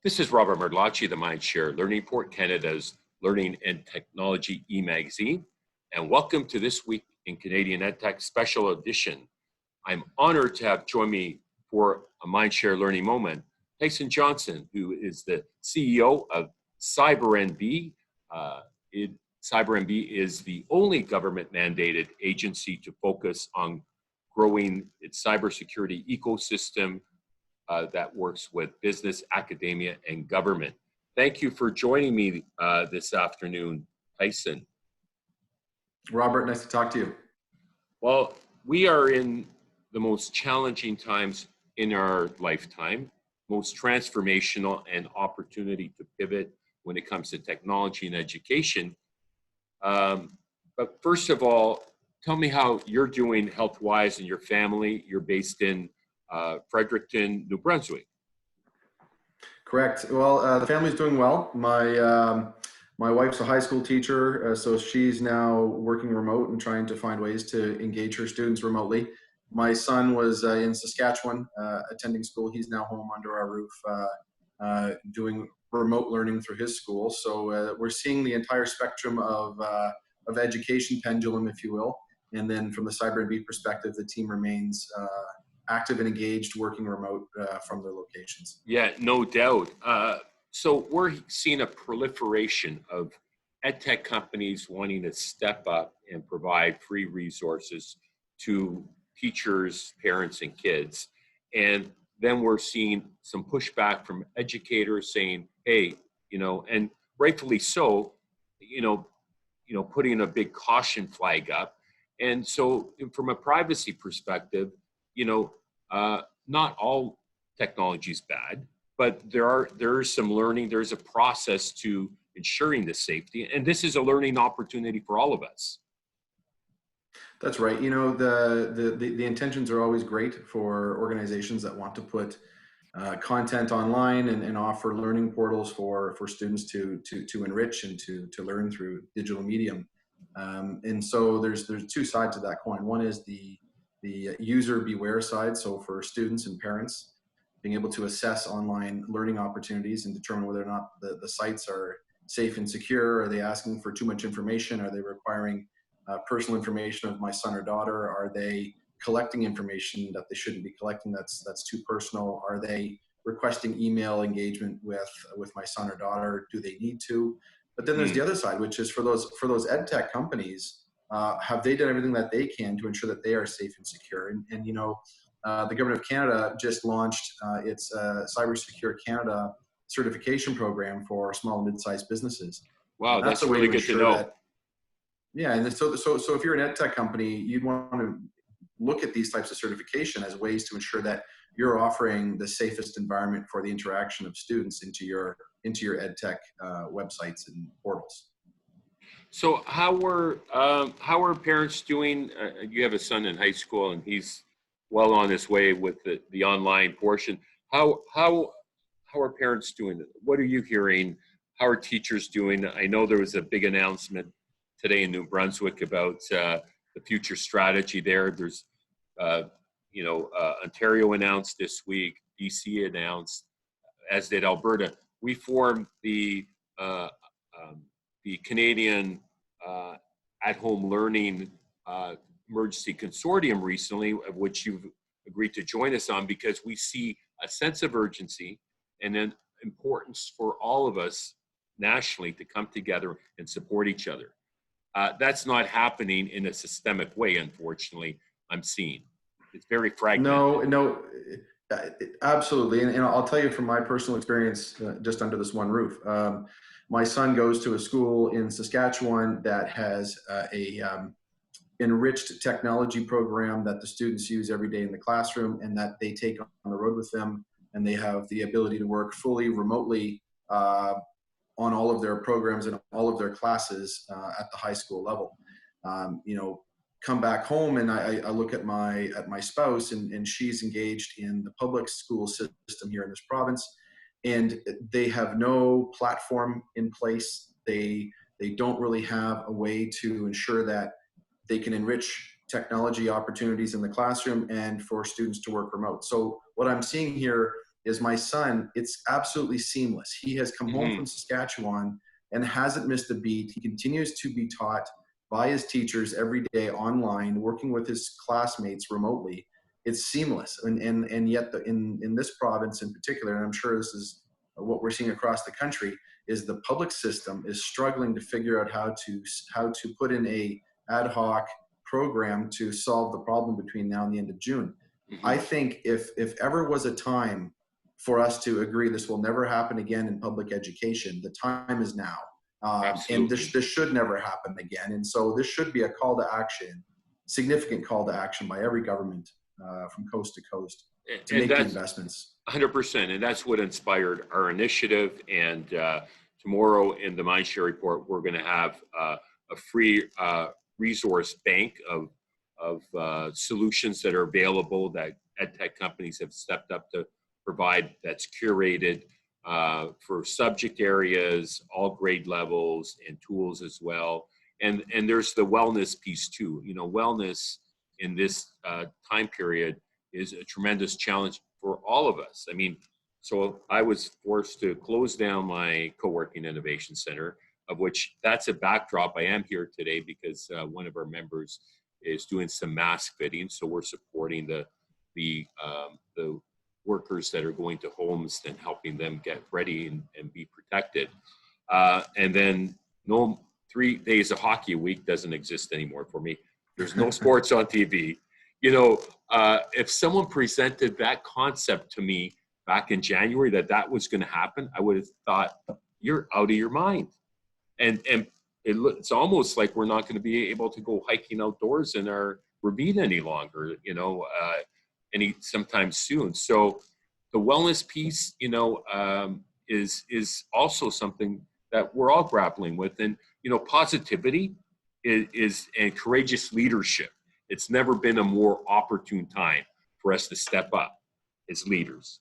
This is Robert Martellacci, the Mindshare Learning Report, Canada's Learning and Technology e-magazine, and welcome to This Week in Canadian EdTech Special Edition. I'm honored to have join me for a Mindshare Learning Moment, Tyson Johnson, who is the CEO of CyberNB. CyberNB is the only government-mandated agency to focus on growing its cybersecurity ecosystem that works with business, academia, and government. Thank you for joining me this afternoon, Tyson. Robert, nice to talk to you. Well, we are in the most challenging times in our lifetime, most transformational and opportunity to pivot when it comes to technology and education. But first of all, tell me how you're doing health-wise and your family. You're based in Fredericton, New Brunswick. Correct. Well, the family's doing well. My wife's a high school teacher, so she's now working remote and trying to find ways to engage her students remotely. My son was in Saskatchewan attending school. He's now home under our roof doing remote learning through his school. So we're seeing the entire spectrum of education pendulum, if you will. And then from the CyberNB perspective, the team remains active and engaged, working remote from their locations. Yeah, no doubt. So we're seeing a proliferation of edtech companies wanting to step up and provide free resources to teachers, parents, and kids. And then we're seeing some pushback from educators saying, hey, and rightfully so, putting a big caution flag up. And so from a privacy perspective, not all technology is bad, but there is some learning. There's a process to ensuring the safety, and this is a learning opportunity for all of us. That's right. The intentions are always great for organizations that want to put content online and offer learning portals for students to enrich and to learn through digital medium. And so there's two sides to that coin. One is the user beware side. So for students and parents, being able to assess online learning opportunities and determine whether or not the sites are safe and secure. Are they asking for too much information? Are they requiring personal information of my son or daughter? Are they collecting information that they shouldn't be collecting that's too personal? Are they requesting email engagement with my son or daughter? Do they need to? But then there's the other side, which is for those ed tech companies. Have they done everything that they can to ensure that they are safe and secure? And the government of Canada just launched its Cybersecure Canada certification program for small and mid-sized businesses. Wow, that's really good to know. Yeah, and so if you're an ed tech company, you'd want to look at these types of certification as ways to ensure that you're offering the safest environment for the interaction of students into your ed tech websites and portals. So how are parents doing? You have a son in high school, and he's well on his way with the online portion. How are parents doing? What are you hearing? How are teachers doing? I know there was a big announcement today in New Brunswick about the future strategy there. There's, Ontario announced this week, BC announced, as did Alberta. We formed the Canadian at-home learning emergency consortium recently, of which you've agreed to join us on, because we see a sense of urgency and an importance for all of us nationally to come together and support each other. That's not happening in a systemic way, unfortunately, I'm seeing. It's very fragmented. No, absolutely. And I'll tell you from my personal experience, just under this one roof. My son goes to a school in Saskatchewan that has a enriched technology program that the students use every day in the classroom and that they take on the road with them. And they have the ability to work fully remotely on all of their programs and all of their classes at the high school level. Come back home and I look at my spouse and she's engaged in the public school system here in this province, and they have no platform in place. They don't really have a way to ensure that they can enrich technology opportunities in the classroom and for students to work remote. So what I'm seeing here is my son, it's absolutely seamless. He has come home from Saskatchewan and hasn't missed a beat. He continues to be taught by his teachers every day online, working with his classmates remotely. It's seamless. And yet in this province in particular, and I'm sure this is what we're seeing across the country, is the public system is struggling to figure out how to put in a ad hoc program to solve the problem between now and the end of June. I think if ever was a time for us to agree this will never happen again in public education, the time is now. And this should never happen again. And so this should be a call to action, significant call to action by every government from coast to coast to make the investments. 100%. And that's what inspired our initiative. And tomorrow in the Mindshare Report, we're going to have a free resource bank of solutions that are available that edtech companies have stepped up to provide, that's curated for subject areas, all grade levels, and tools as well. And there's the wellness piece too. You know, wellness in this time period is a tremendous challenge for all of us. I mean, so I was forced to close down my co-working innovation center, of which that's a backdrop. I am here today because one of our members is doing some mask fitting. So we're supporting the workers that are going to homes and helping them get ready and be protected. And then 3 days of hockey a week doesn't exist anymore for me. There's no sports on TV. You know, if someone presented that concept to me back in January that was going to happen, I would have thought, you're out of your mind. And it's almost like we're not going to be able to go hiking outdoors in our ravine any longer, you know, sometime soon. So the wellness piece, you know, is also something that we're all grappling with. And, you know, positivity is and courageous leadership. It's never been a more opportune time for us to step up as leaders.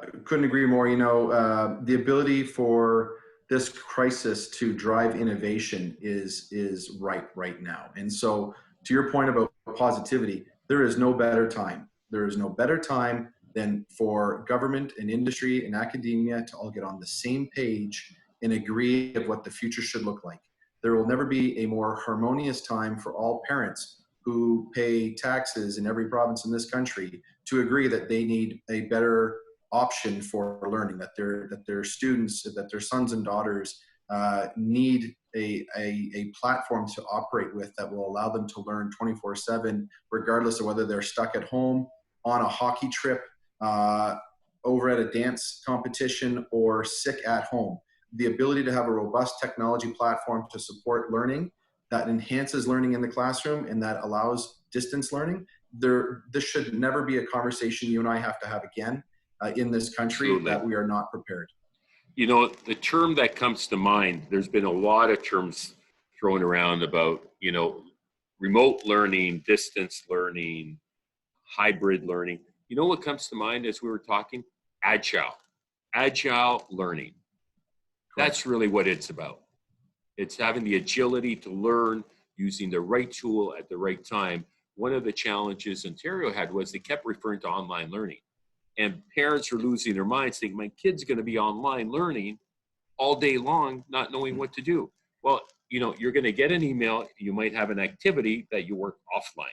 I couldn't agree more. You know, the ability for this crisis to drive innovation is right now. And so to your point about positivity, there is no better time. There is no better time than for government and industry and academia to all get on the same page and agree of what the future should look like. There will never be a more harmonious time for all parents who pay taxes in every province in this country to agree that they need a better option for learning, that their students, that their sons and daughters need a platform to operate with that will allow them to learn 24/7, regardless of whether they're stuck at home, on a hockey trip, over at a dance competition, or sick at home. The ability to have a robust technology platform to support learning that enhances learning in the classroom and that allows distance learning. This should never be a conversation you and I have to have again in this country. Absolutely. That we are not prepared. You know, the term that comes to mind, there's been a lot of terms thrown around about, you know, remote learning, distance learning, hybrid learning. You know what comes to mind as we were talking? Agile learning. That's really what it's about. It's having the agility to learn using the right tool at the right time. One of the challenges Ontario had was they kept referring to online learning. And parents are losing their minds thinking, my kid's going to be online learning all day long, not knowing what to do. Well, you know, you're going to get an email. You might have an activity that you work offline.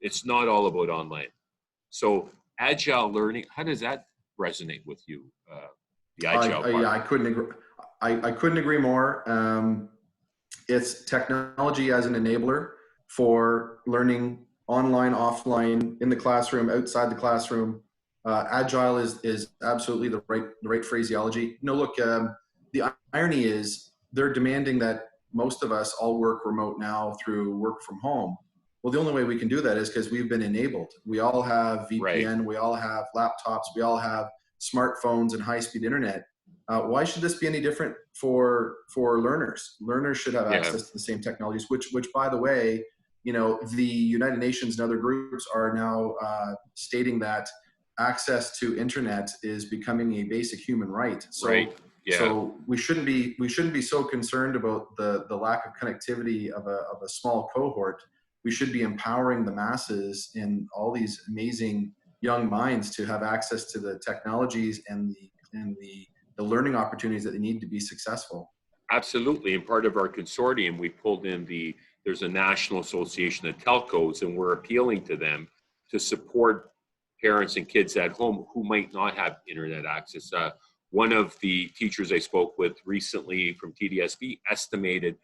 It's not all about online. So agile learning, how does that resonate with you? The agile part? Yeah, I couldn't agree. I couldn't agree more. It's technology as an enabler for learning online, offline, in the classroom, outside the classroom. Agile is absolutely the right phraseology. No, look, the irony is they're demanding that most of us all work remote now through work from home. Well, the only way we can do that is because we've been enabled. We all have VPN, right. We all have laptops, we all have smartphones and high-speed internet. Why should this be any different for learners? Learners should have access to the same technologies, which by the way, you know, the United Nations and other groups are now stating that access to internet is becoming a basic human right. So, right. Yeah. So we shouldn't be so concerned about the lack of connectivity of a small cohort. We should be empowering the masses in all these amazing young minds to have access to the technologies and the learning opportunities that they need to be successful. Absolutely. And part of our consortium, we pulled in there's a National Association of Telcos, and we're appealing to them to support parents and kids at home who might not have internet access. One of the teachers I spoke with recently from TDSB estimated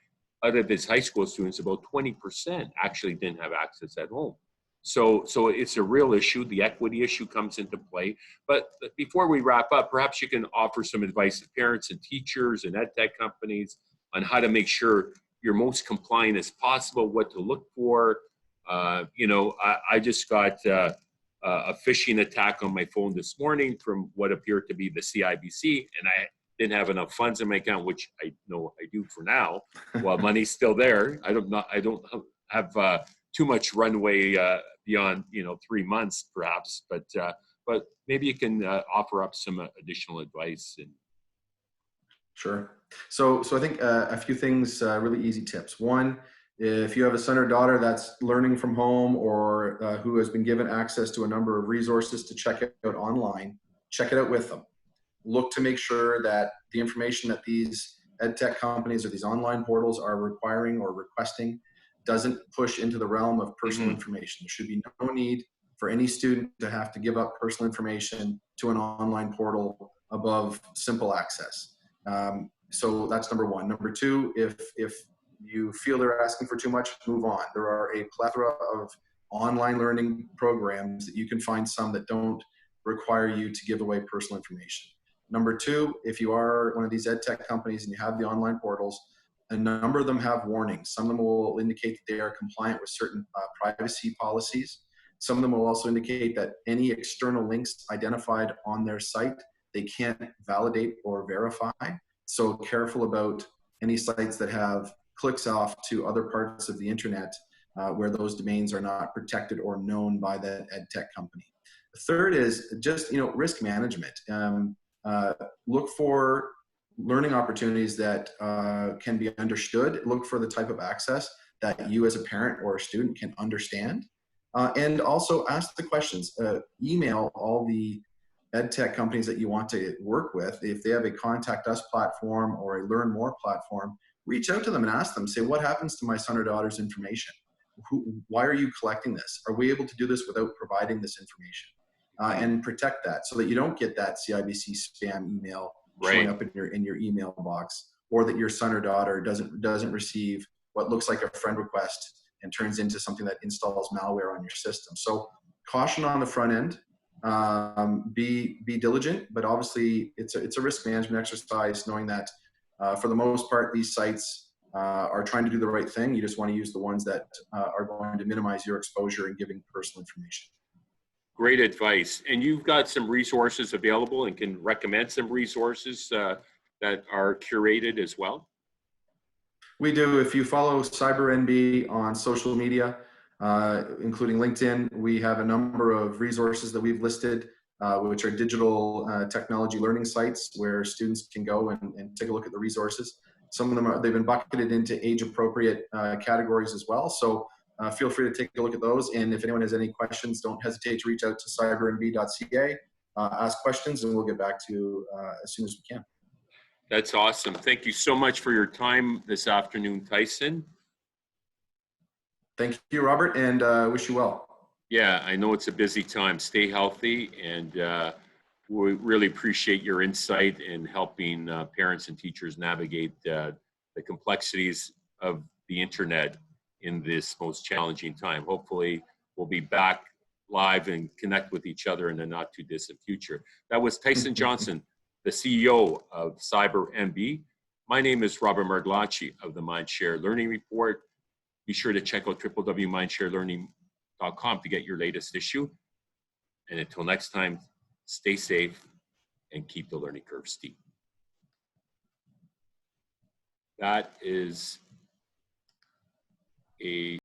out of his high school students, about 20% actually didn't have access at home. So it's a real issue. The equity issue comes into play. But before we wrap up, perhaps you can offer some advice to parents and teachers and ed tech companies on how to make sure you're most compliant as possible, what to look for. I just got a phishing attack on my phone this morning from what appeared to be the CIBC, and I didn't have enough funds in my account, which I know I do for now. While money's still there, I don't have too much runway beyond 3 months perhaps, but maybe you can offer up some additional advice. Sure. So I think a few things, really easy tips. One, if you have a son or daughter that's learning from home or who has been given access to a number of resources to check out online, check it out with them. Look to make sure that the information that these ed tech companies or these online portals are requiring or requesting doesn't push into the realm of personal information. There should be no need for any student to have to give up personal information to an online portal above simple access. So that's number one. Number two, if you feel they're asking for too much, move on. There are a plethora of online learning programs that you can find some that don't require you to give away personal information. Number two, if you are one of these ed tech companies and you have the online portals, a number of them have warnings. Some of them will indicate that they are compliant with certain privacy policies. Some of them will also indicate that any external links identified on their site, they can't validate or verify. So careful about any sites that have clicks off to other parts of the internet where those domains are not protected or known by the ed tech company. The third is just risk management. Look for learning opportunities that can be understood. Look for the type of access that you as a parent or a student can understand. And also ask the questions. Email all the ed tech companies that you want to work with. If they have a contact us platform or a learn more platform, reach out to them and ask them, say, what happens to my son or daughter's information? Why are you collecting this? Are we able to do this without providing this information? And protect that so that you don't get that CIBC spam email showing up in your email box, or that your son or daughter doesn't receive what looks like a friend request and turns into something that installs malware on your system. So caution on the front end. Be diligent, but obviously it's a risk management exercise, knowing that for the most part these sites are trying to do the right thing. You just want to use the ones that are going to minimize your exposure and giving personal information. Great advice. And you've got some resources available and can recommend some resources that are curated as well? We do. If you follow CyberNB on social media, including LinkedIn, we have a number of resources that we've listed, which are digital technology learning sites where students can go and take a look at the resources. Some of them they've been bucketed into age-appropriate categories as well. So feel free to take a look at those. And if anyone has any questions, don't hesitate to reach out to cybernb.ca, ask questions, and we'll get back to you as soon as we can. That's awesome. Thank you so much for your time this afternoon, Tyson. Thank you, Robert, and wish you well. Yeah, I know it's a busy time. Stay healthy, and we really appreciate your insight in helping parents and teachers navigate the complexities of the internet in this most challenging time. Hopefully, we'll be back live and connect with each other in the not too distant future. That was Tyson Johnson, the CEO of CyberNB. My name is Robert Martellacci of the Mindshare Learning Report. Be sure to check out www.mindsharelearning.com to get your latest issue. And until next time, stay safe and keep the learning curve steep. That is a